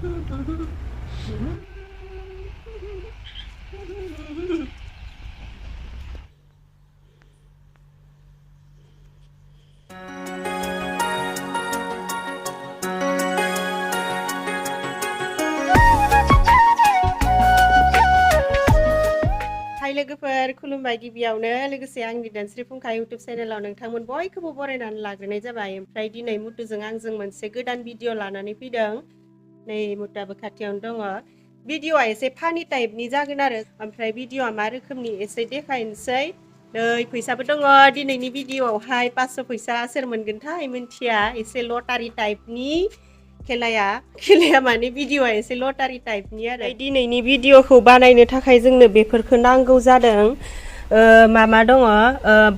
लोगोफोर खुलुमबाय गिबियावनो लोगोसे आंनि दानस्रि फुंखा इउटुब चेनेलाव नोंथांमोन बयखौबो बरायनानै लाग्रोनाय जाबाय। ओमफ्राय दिनै मुथुजों आंजों मोनसे गोदान भिडिअ लानानै फैदों। नै मुथुआबो खाथियावनो दङ। भिडिअआ एसे फानि टाइपनि जागोन आरो ओमफ्राय भिडिअआ मा रोखोमनि एसे देखायनोसै। नै फैसाबो दङ दिनैनि भिडिअआवहाय 500 फैसा सोर मोनगोनथाय मिन्थिया एसे लटारि टाइपनि खेलाया माने भिडिअआ एसे लटारि टाइपनि आरो दिनैनि भिडिअखौ बानायनो थाखाय जोंनो बेफोरखौ नांगौ जादों। मा दङ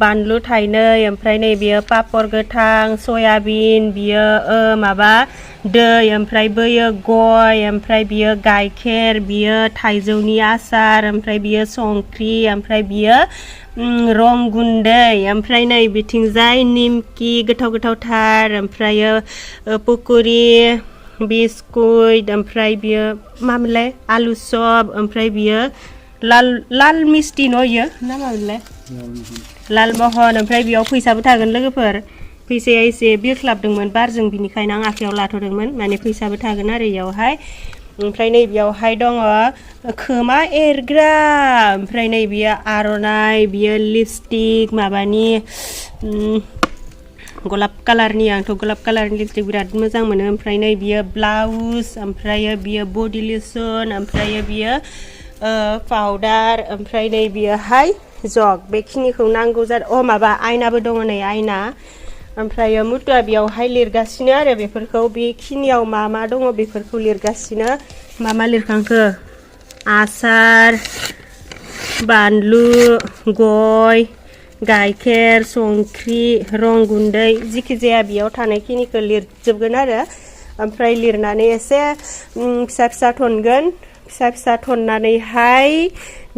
बानलु थाइनै ओमफ्राय नै बियो पापर गोथां सयाबिन बियो माबा दै ओमफ्राय बैयो गय ओमफ्राय बियो गाइखेर बियो थाइजौनि आसार ओमफ्राय बियो संख्रि ओमफ्राय बियो रं गुन्दै ओमफ्राय नै बिथिंजाय निमकि गोथाव गोथावथार ओमफ्रायो पक'रि बिस्कुट ओमफ्राय बियो मामोनलाय आलु चप ओमफ्राय बियो लाल मिस्टि नयो ना मामोनलाय लालमहन ओमफ्राय बेयाव फैसाबो थागोन लोगोफोर। फैसाया एसे बिरख्लाबदोंमोन बारजों बिनिखायनो आं आखायाव लाथ'दोंमोन माने फैसाबो थागोन आरो इयावहाय। ओमफ्राय नै बेयावहाय दङ खोमा एरग्रा ओमफ्राय नै बियो आर'नाइ बियो लिपस्टिक माबानि गलाब कालारनि आंथ' गलाब कालारनि लिपस्टिक बिराद मोजां मोनो। ओमफ्राय नै बियो ब्लाउस ओमफ्रायो बियो बडि लोशन ओमफ्रायो बियो पाउडार ओमफ्राय नै बियोहाय जग बेखिनिखौ नांगौ जादों। माबा आयनाबो दङ नै आयना। ओमफ्रायो मुथुआ बेयावहाय लिरगासिनो आरो बेफोरखौ बेखिनियाव मा दङ बेफोरखौ लिरगासिनो। मा लिरखांखो आसार बानलु गय गाइखेर संख्रि रं गुन्दै जिखि जाया बेयाव थानायखिनिखौ लिरजोबगोन आरो ओमफ्राय लिरनानै एसे फिसा फिसा थनगोन फिसा फिसा थननानैहाय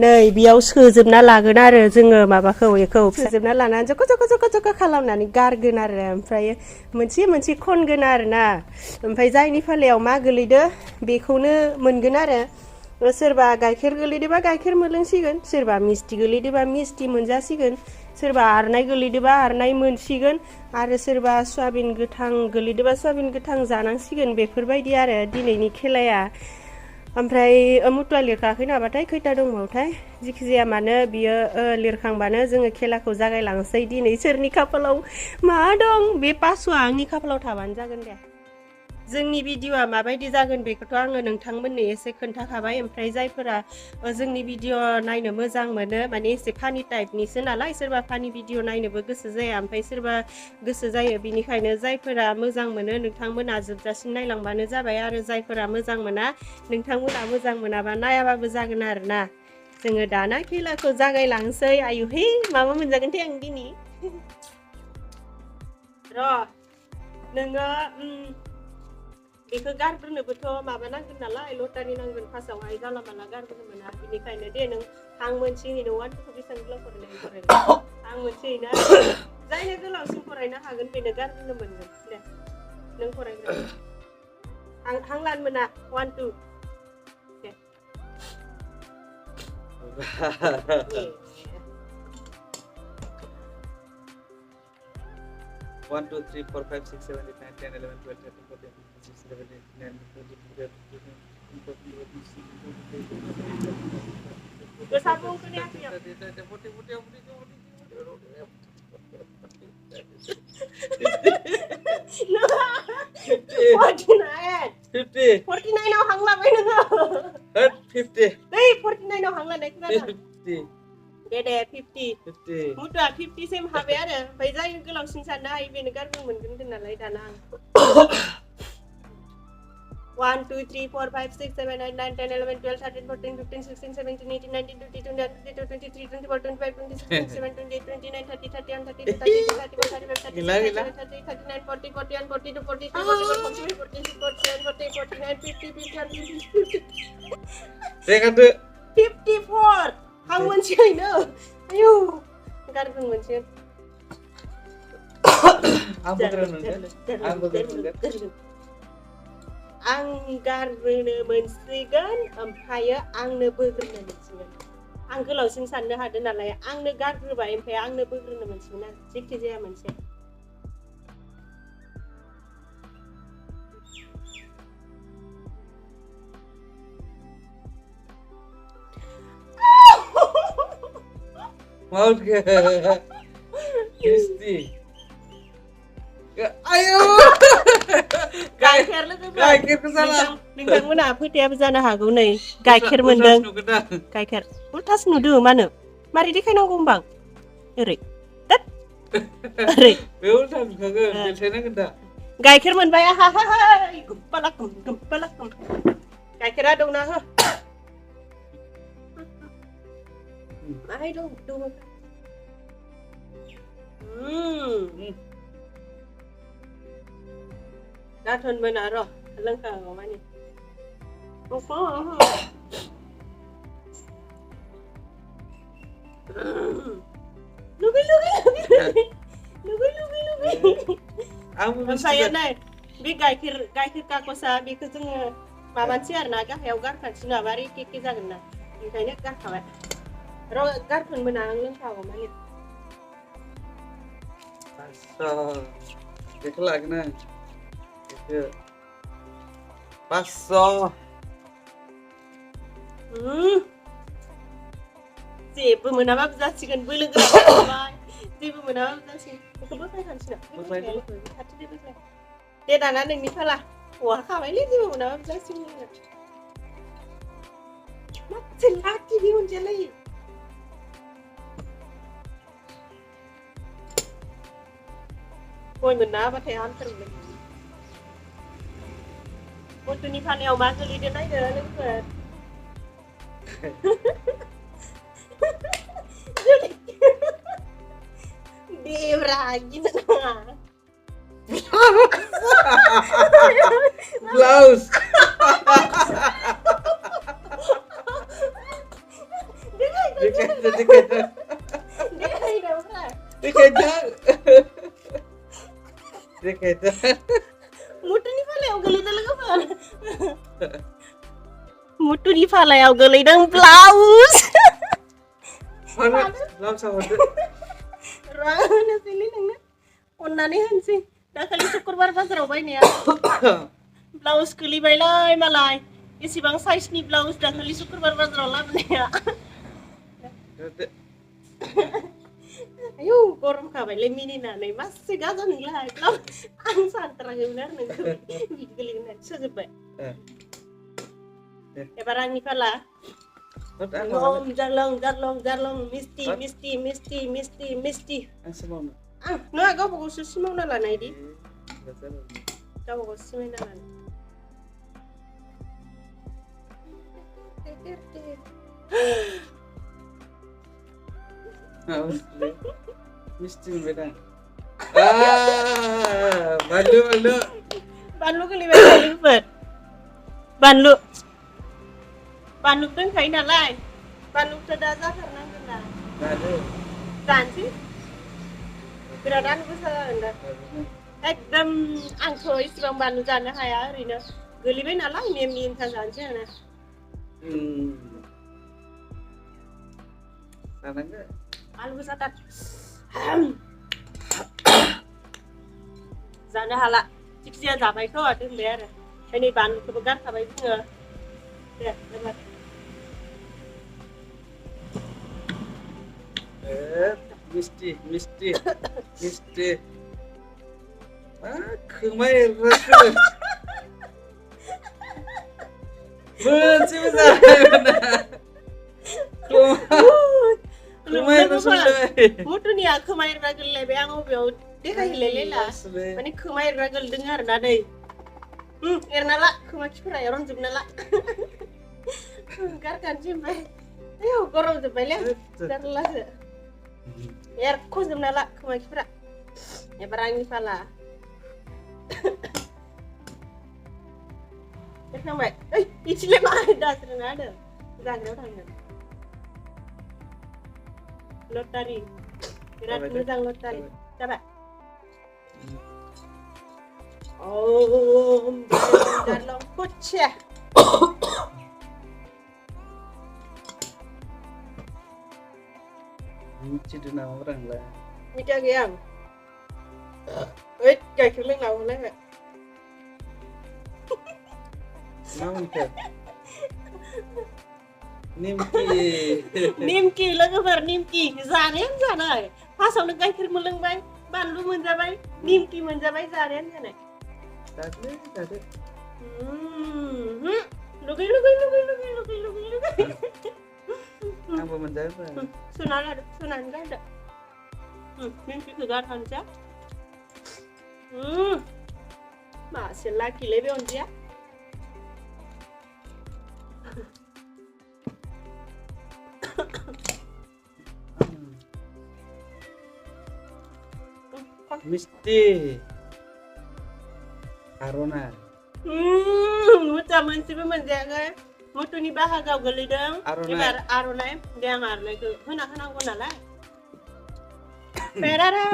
नै बेयाव सोजोबना लागोन आरो जोङो माबाखौ बेखौ सोजोबना लानानै जख' खालामनानै गारगोन आरो ओमफ्राय मोनसे खनगोन आरोना ओमफ्राय जायनि फालायाव मा गोलैदो बेखौनो मोनगोन आरो सोरबा गाइखेर गोलैदोबा गाइखेर मोनलोंसिगोन सोरबा मिस्टि गोलैदोबा मिस्टि मोनजासिगोन सोरबा आरनाय गोलैदोबा आरनाय मोनसिगोन आरो सोरबा सयाबिन गोथां गोलैदोबा सयाबिन गोथां जानांसिगोन बेफोरबायदि आरो दिनैनि खेलाया। ओमफ्राय मुथुआ लिरखाखै नामाथाय खैथा दंबावोथाय जिखि जाया मानो बियो लिरखांबानो जोङो खेलाखौ जागायलांसै। दिनै सोरनि खाफालाव मा दं बे पास'आ आंनि खाफालाव थाबानो जागोन दे। जोंनि भिडिअआ माबायदि जागोन बेखौथ' आङो नोंथांमोननो एसे खोन्थाखाबाय। ओमफ्राय जायफोरा जोंनि भिडिअ नायनो मोजां मोनो माने एसे फानि टाइपनिसो नालाय सोरबा फानि भिडिअ नायनोबो गोसो जाया ओमफ्राय सोरबा गोसो जायो बिनिखायनो जायफोरा मोजां मोनो नोंथांमोना जोबजासिम नायलांबानो जाबाय आरो जायफोरा मोजां मोना नोंथांमोना मोजां मोनाबा नायाबाबो जागोन आरोना। जोङो दाना खेलाखौ जागायलांसै। आयुहे माबा मोनजागोनथाय आं दिनै नोङो बेखौ गारग्रोनोबोथ' माबा नांगोन नालाय लटारि नांगोन फार्स्टआवहाय जाला माला गारग्रोनो मोना बिनिखायनो दे नों आं मोनसेयैनो 1 2 बेसेबां गोलाव फरायनाय आं मोनसेयैनो जायनो गोलावसिन फरायनो हागोन बेनो गारग्रोनो मोनगोन दे नों फरायग्रो आं हां लानो मोना 1 2 दे 1 2 3 4 5 6 7 8 9 10 11 12 13 14 15 16 17 18 49 हां लाबाय नोङो 50 दै 49 हां लानाय खोनादों दे 50 मुथुआ 50 सेम हाबाय आरो ओमफ्राय जाय गोलावसिन साननो हायो बेनो गारनो मोनगोन होनदों नालाय दाना आं 1 2 3 4 5 6 7 8 9 10 11 12 13 14 15 16 17 18 19 20 21 22 23 24 25 26 27 28 29 30 31 32 33 34 35 36 37 38 39 40 41 42 43 44 45 46 47 48 49 50 51 54 हां मोनसेयैनो आयौ गारगोन मोनसे आं गारग्रोनो मोनसिगोन ओमफ्रायो आंनो बोग्रोनो मोनसिगोन आं गोलावसिन साननो हादों नालाय आंनो गारग्रोबाय ओमफ्राय आंनो बोग्रोनो मोनसिगोन आरो जेखि जाया मोनसे Maut ke? Misti. Ayo. गाइखेर लोगोफोर गाइखेरखौ जाला नोंथांमोना फोथायाबो जानो हागौ नै गाइखेर मोनदों गाइखेर उल्टास नुदों मानो मारै देखायनांगौ होमबा ओरै ओरै बे उल्टा नुखागोन देखायनांगोन दा गाइखेर मोनबाय आहाहाय गोप्पालाखम गाइखेरा दंना हो माहाय दं गाथोनबो ना र' लोंखागौ मानि लुगै ओमफ्राय नै बे गाइखेर काकसा बेखौ जोङो माबानोसै आरो ना गाहायाव गारखानोसै नङाबा आरो एखे जागोन ना ओंखायनो गारखाबाय र' गारथोनबो ना आं लोंखागौ मानि बेखौ लागोन आं बेखौ 500 जेबो मोनाबाबो जासिगोन बोलो गोरा जाबाय जेबो मोनाबाबो जासिगोन बेखौ बोखायखानोसै ना बोखाय दे दाना नोंनि फाला हौवा खाबायलै जेबो मोनाबाबो जासिगोन माथो लाखि बे मोनसेयालाय गय मोनाबाथाय हामथारगोन गथ'नि फालायाव मा गोलैदो नायदो लोगोफोर देब्रा गिनो नाङा Blouse. मुटुनि फालायाव गोलैदों ब्लाउस अननानै होनसै दाखालि शुक्रबार बाजाराव बायनाया ब्लाउस गोलैबायलाय मालाय एसेबां साइजनि ब्लाउस दाखालि शुक्रबार बाजाराव लाबोनाया आयौ गरम खाबायलै मिनिनानै मासे गाजा नोंलाय आं सानथाराखैमोन आरो नोंखौ बिदि गोलैगोन होननानै सोजोबबाय एबार आंनि फाला जारलं मिस्टि नङा गावबा गावसो सिमावना लानाय दि गावबा गाव सिमायना लानाय Misti beda. Bandu. Banlu गोलैबाय लोगोफोर बानलु दोनखायो नालाय बानलुखौ दा जाथारनांगोन ना जानोसै बिरादानो गोसा जागोन दा एकदम आंथ' इसेबां बानलु जानो हाया ओरैनो गोलैबाय नालाय मेमनि इन्था जानोसै आरो आलु गोसाथार जानो हाला जिखिजाया जाबायथ' दोनबाय आरो ओमफ्राय नै बानलुखौबो गारखाबाय जोङो दे एबार Misti. Kemai rasa. Benci besar mana? Kemai rasa. Mutu ni aku kemai ragil lebih ang obyau. Dia kayak lelela. Mani kemai ragil dengar nada. Ernala kemai cipra orang jumnala. Karkan cimpai. Ayo korang tu balik. Terlas. Yer kuzum nala kemai cipra. Ya barang ni pala. Kenapa? Icile mah ada serenada. Zagra tangan. Lotari. Berat mudang lotari. Coba. Oh, darlong. Chè. Chứ đứa nào rằng là Như chơi kìa. Ê, kể cái lưng nào lên vậy. nó không thật. Nimki. Nimki lah kabar Nimki. Zarian này. Pasang dengan kiri meleng bay. Bandu menjabai. Nimki menjabai zarian sana. Tadi. Lugi. Apa menjabai? Sunan kan ada. Nimki juga kan aja. Masih lagi lebih on dia. Misti Arona. Muta mensibu menjaga. Mutu ni bahagia gelidang. Ibar Arona dia ngar lagi. Hana guna lah. Perara.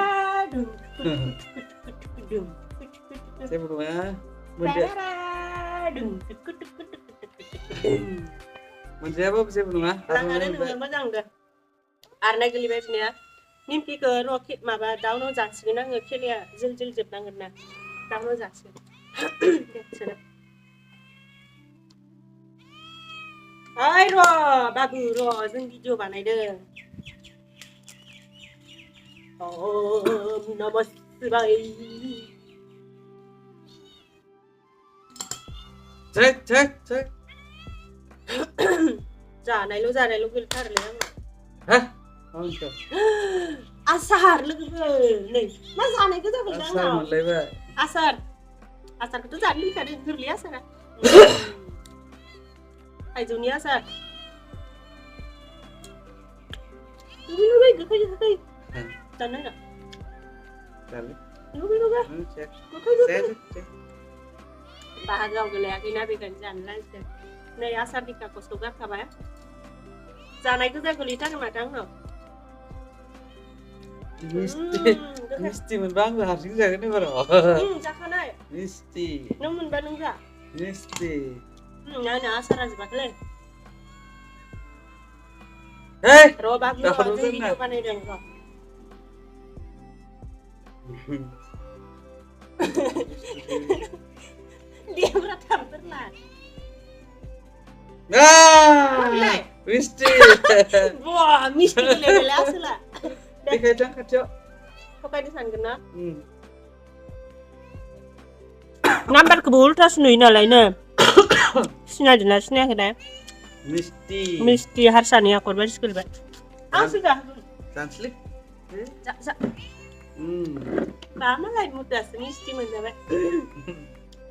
Saya berdua. Perara. Menjawab apa saya berdua? Langaran dengan macam dah. Arna gelibet ni ya. Nimki ke roket maba daun jaksikan ang ngekilia jil jepang na daun jaksikan. Sedap. Hai ro, babu ro, जों video बानायदों. Om Namah Shivaya. Cek. जानायल' गैथारलै आंना. Hah? Mantap. Asar लोगोफोर नै मा जानाय गोजा मोनदों Asal आंनाव. मोनलायबाय. आसारखौथ' जानो लुगैखादों गोरलै आसारा. थाइजौनि आसार. लुगै गोखै. जानो ना. Kali. लुगै. Cek. गोखै. Cek. बाहागोआव गोलैयाखैना बेखायनो जानो लाजिदों. नै आसारनि कागजखौ गारखाबाय. जानाय गोजा गोलैथारो माथो आंनाव. Misti मोनबा आंबो हारसिं जागोन एबार. जाखानाय. Misti. नों मोनबा नों जा. Misti. नायना आसारा जोबाखैलै. Hei. र' बाबु जों भिडिअ बानायदों र'. Dia tampillah. Nah. Misti. Wah, misti level asla. Dikacang kacau. Kok di sana kena? Nambar kebultas nih nalaynya. Sinadina sinaya kena. Misti harsani aku baris kelbat. Ah sudah. Translate. Sa. Lama lah mudah misti menjawab.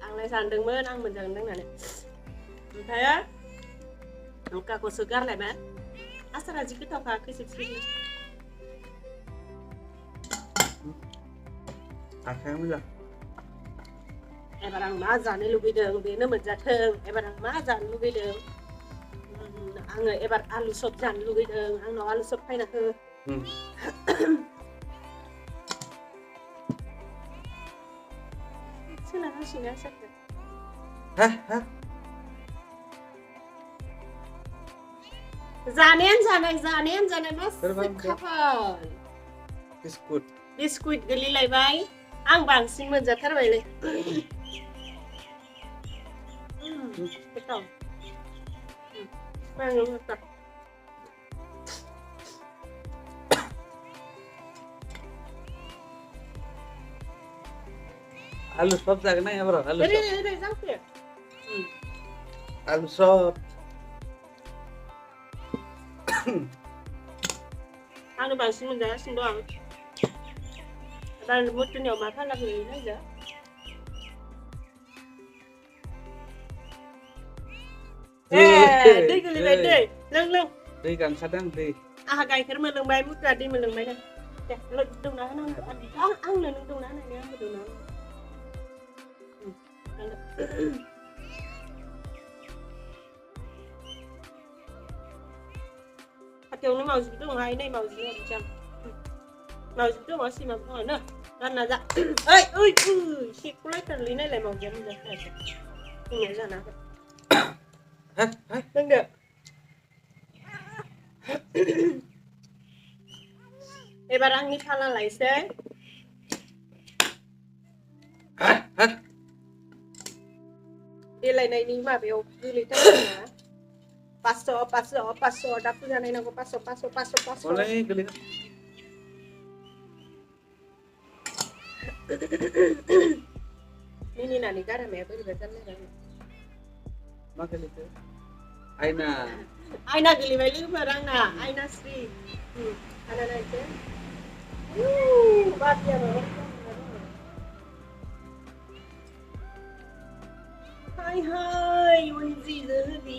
Ang lay sandengmen ang menjandeng nane. Saya angka ko segar lah man. Asal aja kita pakai sih. Akan lah. Barang ma जानो लुबैदों बेनो मोनजाथों एबार मा जानो लुबैदों आङो एबार आलु सब जानो लुबैदों आंनाव आलु सब फायना हो सोलागासिनो आसारखौ जानायानो जानाय मा खाफाल बिस्कुट गोलैलायबाय आं बांसिन मोनजाथारबायलै गोथाव आलु सब जागोन ना एबार आलु सब आंनो बांसिन मोनजागासिनो दं Dan mutunya makan lagi aja. दै गोलैबाय दै लों दै गांखादों दै आहा गाइखेर मोनलोंबाय मुथुआ दै मोनलोंबाय ना दे दौना होनांगौ आंनो नों दौना होनायनि आंबो दौना खाथियावनो मावजि दंहाय नै मावजिनि अरजां मावजि दङ सिमा दङ ना रानना जा ओइ सेकलायथारलै नायलाय मावजिया मोनजाथाराखै बुंनाय जाना Hah? Hah? Look được. Ebar आंनि थाला लायसै. Hah? Hah? देलायनायनि माबायाव गोलैथारदोंना 500 दा फुजा नायनांगौ 500 Boleh geli. मिनिनानै गारामाया बोरैबा जालायबाय मा गोलैखो? आयना आयना गोलैबाय लोगोफोर आंना आयना स्रि आयना नायसै बादिया माबा हाय हाय अनजि जोहबि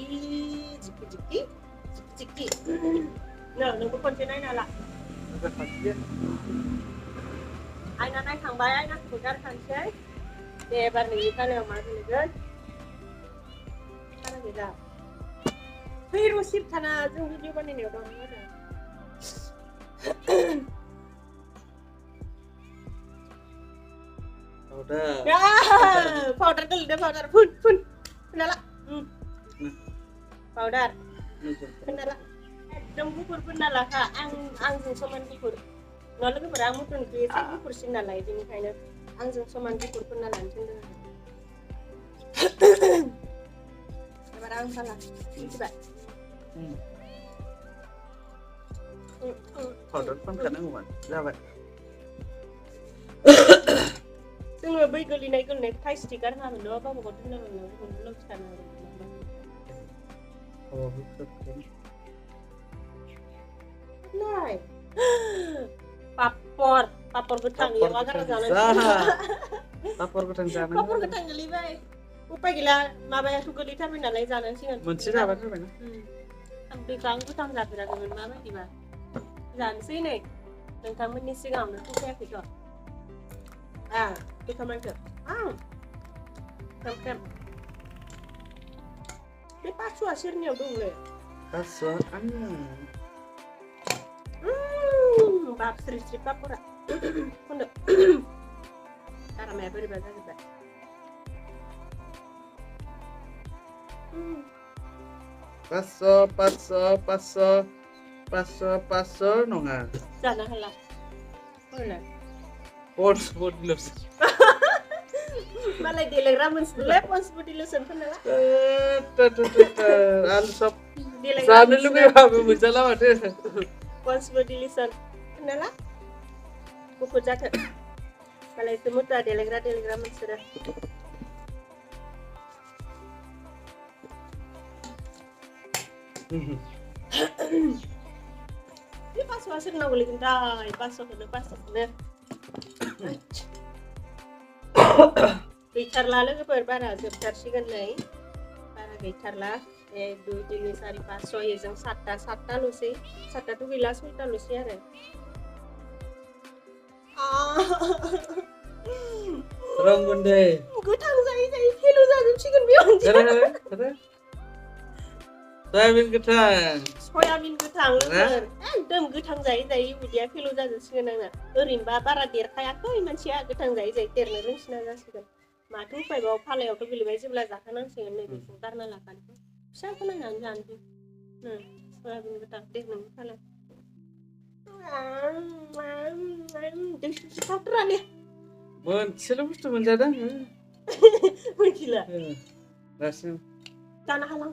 जिखि नोंबो खनसे नायना ला आयना नायखांबाय आयनाखौ गारखानोसै दे एबार नोंनि गालायाव मा गोलैगोन बारा गैला फै रसिब थाना जों भिडिअ बानायनायाव दं आरो Udah. पाउडार गोलैदो पाउडार फुन फुनना ला पाउडार फुनना ला एकदम गुफुर फुनना लाखा आंजों समान गुफुर नङा लोगोफोरा आं मुथुनखौ एसे गुफुरसिन नालाय बेनिखायनो आंजों समान गुफुर फुनना लानो थिनदों एबार आं फाला मिथिबाय Powder फोनखानांगौमोन जाबाय जोङो बै गोलैनाय थाइस्टि गारनांगोन न' गावबा गाव दोननांगोन न' गुबुन खिथानो नाय पापर गोथां एवा गारा जानांगौ पापर गोथां जानांगौ पापर गोथां गोलैबाय उपाय गैला माबायाथ' गोलैथारबाय नालाय जानांसिगोन मोनसे जाबाय जाबायना बेखौ आं गोथां जाफेराखैमोन माबायदिबा जानोसै नै नोंथांमोननि सिगाङावनो सफैयाखैथ' गोथां नांगौ ख्रेम बे पासुआ सोरनियाव दंलै पासुआ आंना बाब स्रि पापरा खनदो गारामाया बोरैबा जाजोब्बाय पासो नङा जानो हाला पन्स बडि लसन मालाय देलायग्रा मोनसेलै पन्स बडि लसन फोनना ला आलु सब जानो लुगैबाबो मोनजाला माथो पन्स बडि लसन फोनना ला गुफुर जाथो मालायसो मुता देलायग्रा मोनसोरो बे पासुआ सोरनाव गोलैगोन थाय पासुखौनो गैथारला लोगोफोर बारा जोबथारसिगोन नै बारा गैथारला 1 2 3 4 5 6 जों 7टाल'सै 7टाथ' गैला 6टाल'सै आरो रंगुन्दै गोथां जायै फेल' जाजोबसिगोन बे सयाबिन गोथां लोगोफोर एकदम गोथां जायै बिदिया फेल' जाजोबसिगोन आंना ओरैनोबा बारा देरखायाखै मानसिया गोथां जायै देरनो रोंसिना जासिगोन माथो उफायबाव फालायावथ' गोलैबाय जेब्ला जाखानांसिगोन नै बेखौ गारना लाखानोसै फिसाखौ नायनानै जानोसै सयाबिन गोथां दे नोंनि फाला दैसुथावथारालै मोनसेल' बुस्थु मोनजादों मिथिला दासिम जानो हाला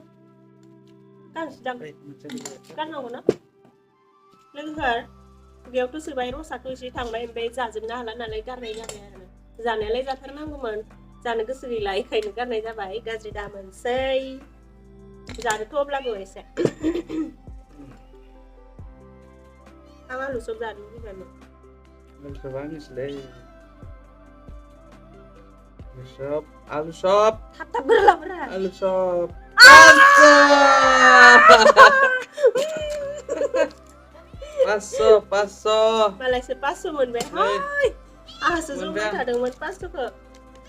गारनांगौ ना लोगोफोर बेयावथ' सोबाय रसाथ' एसे थांबाय ओमफ्राय जाजोबनो हाला नालाय गारनाय जाबाय आरो जानायालाय जाथारनांगौमोन जानो गोसो गैला बेखायनो गारनाय जाबाय गाज्रि दा मोनसै जानोथ' अब्लाबो एसे आं आलु सब जानो लुबैबायमोन आलु सब थाब गोरलाब्रा आलु सब पासो मालायसो 500 मोनबाय हाय आहासो जमा थादोंमोन 500खौ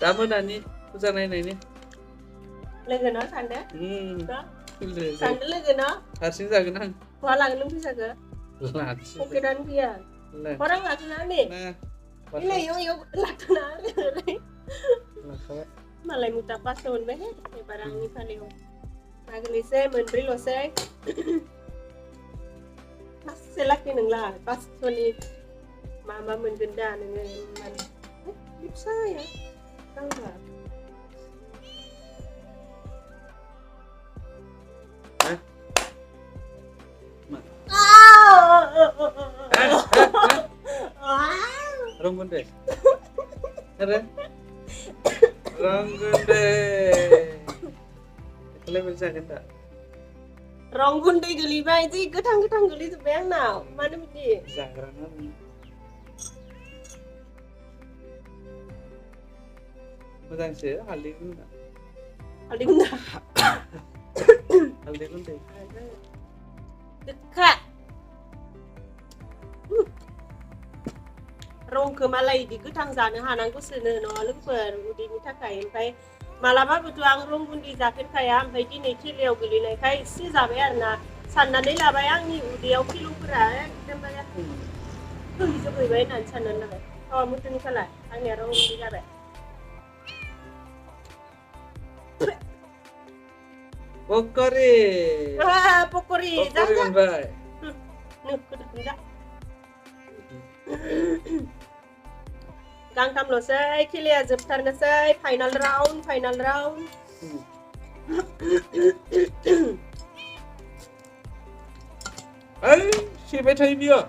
दा मोनानि फुजा नायनायनि लोगोनाव सानदो लोगोनाव हारसिं जागोन आं बहा लांनो नों फैसाखौ पकेटानो गैया हरां लाथ'ना नै इयाव लाथ'ना मालाय मुथा 500 मोनबाय एबार आंनि फालायाव गोलैसै मोनब्रैल'सै मासे लाखि नोंलाय पासस'नि मा मोनगोन दा नोङो फिसाया गांबा Ronggunde. Ada? Ronggunde. Kalau bisa kita. Ronggunde गोलैबाय जि गोथां गोलैजोब्बाय आंनाव मानो बिदि जाग्राना मोजांसो हालदै गुन्दा हालदै गुन्दा हालदै गुन्दै गोखा रंखौ मालाय इदि गोथां जानो हानांगौसोनो न' लोगोफोर उदैनि थाखाय ओमफ्राय मालाबाबोथ' आं रं गुन्दै जाफेरखाया ओमफ्राय दिनै खेलायाव गोलैनायखाय एसे जाबाय आरोना साननानै लाबाय आंनि उदैयाव किल'फोरा एकदमबारे थैजोबहैबाय होननानै साननानै लाबाय मुथुनिखौलाय आंनिया रं गुन्दै जाबाय पक'रि पक'रि मोनबाय गांथामल'सै खेलाया जोबथारनोसै फाइनाल राउन्ड ओइ सेबाय थायो बियो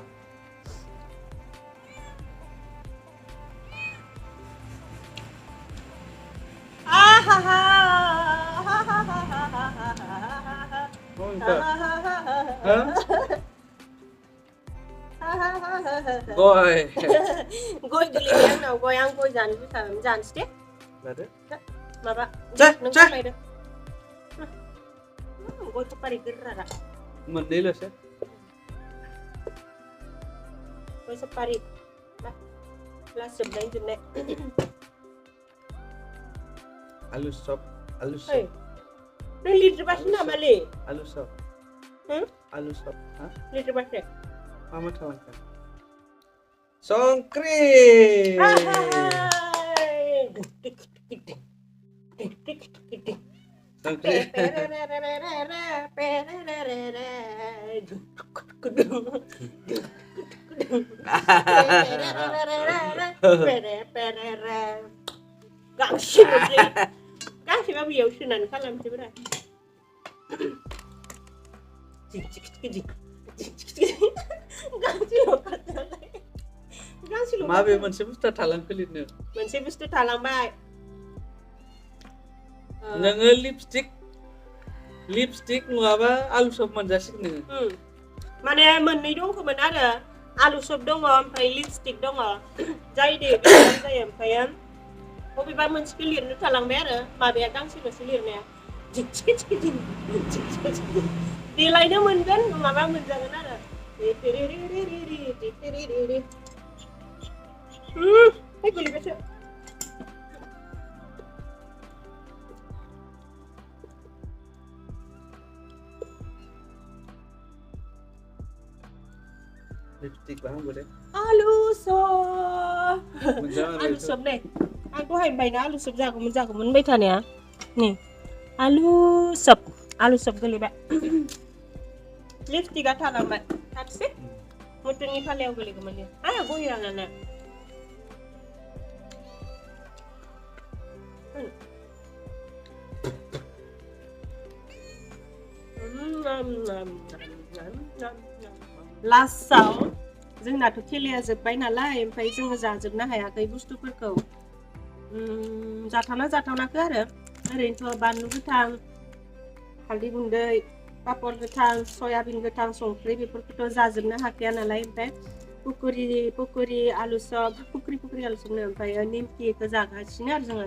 गय गोलैबाय आंनाव गय आं गय जानो लुबैखागोन जानोसै दे जादो माबा नों खालायदो गय सफारि गोरा मोननैल'सो गय सफारि लास जोबनाय आलु चप नों लिरजोबासै नामालै आलु चप लिरजोबासै मा थालांखो संख्रि संख्रि गांसेबा बेयाव सोनानै खालामसैब्रा माबे मोनसे बुस्थुआ थालांखो लिरनो मोनसे बुस्थु थालांबाय नोङो लिपस्टिक नङाबा आलु चप मोनजासिगोन नोङो माने मोननै दंखोमोन आरो आलु चप दङ ओमफ्राय लिपस्टिक दङ जायो दे बेसेबां जायो ओमफ्राय बबेबा मोनसेखौ लिरनो थालांबाय आरो माबाया गांसेल'सो लिरनाया देलायनो मोनगोन नङाबा मोनजागोन आरो गोलैबायसो लिपस्टिक बाहांबो दे आलु चप नै आं दहाय बायना आलु चप जागौमोन होनबाय थानाया नै आलु चप गोलैबाय लिपस्टिकआ थालांबाय थाबसे मुथुनि फालायाव गोलैगौमोन गहिराङानो लास्टआव जोंनाथ' खेलाया जोब्बाय नालाय ओमफ्राय जोङो जाजोबनो हायाखै बुस्थुफोरखौ जाथावनाखौ आरो ओरैनोथ' बानलु गोथां हालदै गुन्दै पापर गोथां सयाबिन गोथां संख्रि बेफोरखौथ' जाजोबनो हाखाया नालाय ओमफ्राय पक'रि आलु चप पक'रि आलु चपनो ओमफ्राय निमकिखौ जागासिनो आरो जोङो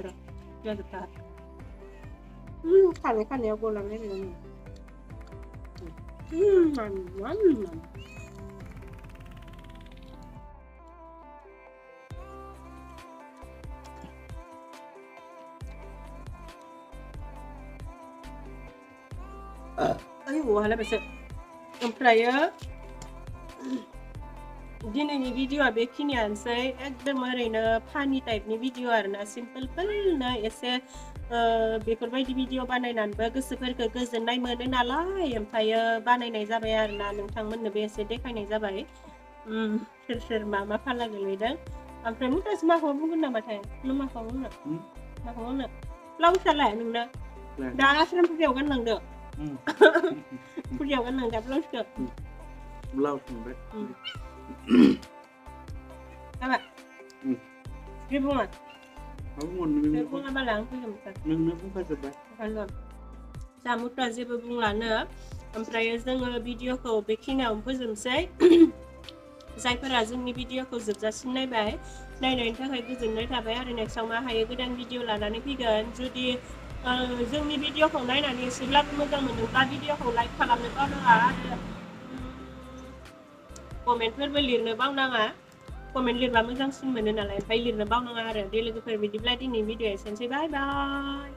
जाजोबथा खानायाव गलांनाय वहाला बेसे ओमफ्रायो दिनैनि भिडिअआ बेखिनियानोसै एकदम ओरैनो फानि टाइपनि भिडिअ आरोना सिम्पोलनो एसे बेफोरबायदि भिडिअ बानायनानैबो गोसोफोरखौ गोजोननाय मोनो नालाय ओमफ्रायो बानायनाय जाबाय आरोना नोंथांमोननोबो एसे देखायनाय जाबाय सोर सोर मा फाला गोलैदों ओमफ्राय मुथास माखौ बुंगोन नामाथाय नों माखौ बुंनो ब्लाउसआलाय नोंना दा आश्रम फुजायाव गानलांदो फुजायाव गानलांदा ब्लाउसखौ ब्लाउस मोनबाय जाबाय जेबो बुङा बुङा बाला आं फैगोन नोंनो बुंखाजोब्बाय जामुफ्रा जेबो बुंलानो ओमफ्राय जोङो भिडिअखौ बेखिनियावनो फोजोबनोसै जायफोरा जोंनि भिडिअखौ जोबजासिम नायबाय नायनायनि थाखाय गोजोननाय थाबाय आरो नेक्स्टआव मा हायो गोदान भिडिअ लानानै फैगोन जुदि जोंनि भिडिअखौ नायनानै एसेब्लाबो मोजां मोनदोंब्ला भिडिअखौ लाइक खालामनो बावनाङा आरो कमेन्टफोरबो लिरनो बावनाङा कमेन्ट लिरबा मोजांसिन मोनो नालाय ओमफ्राय लिरनो बावनाङा आरो दे लोगोफोर बिदिब्ला दिनै भिडिअ एसेनोसै बाय बाय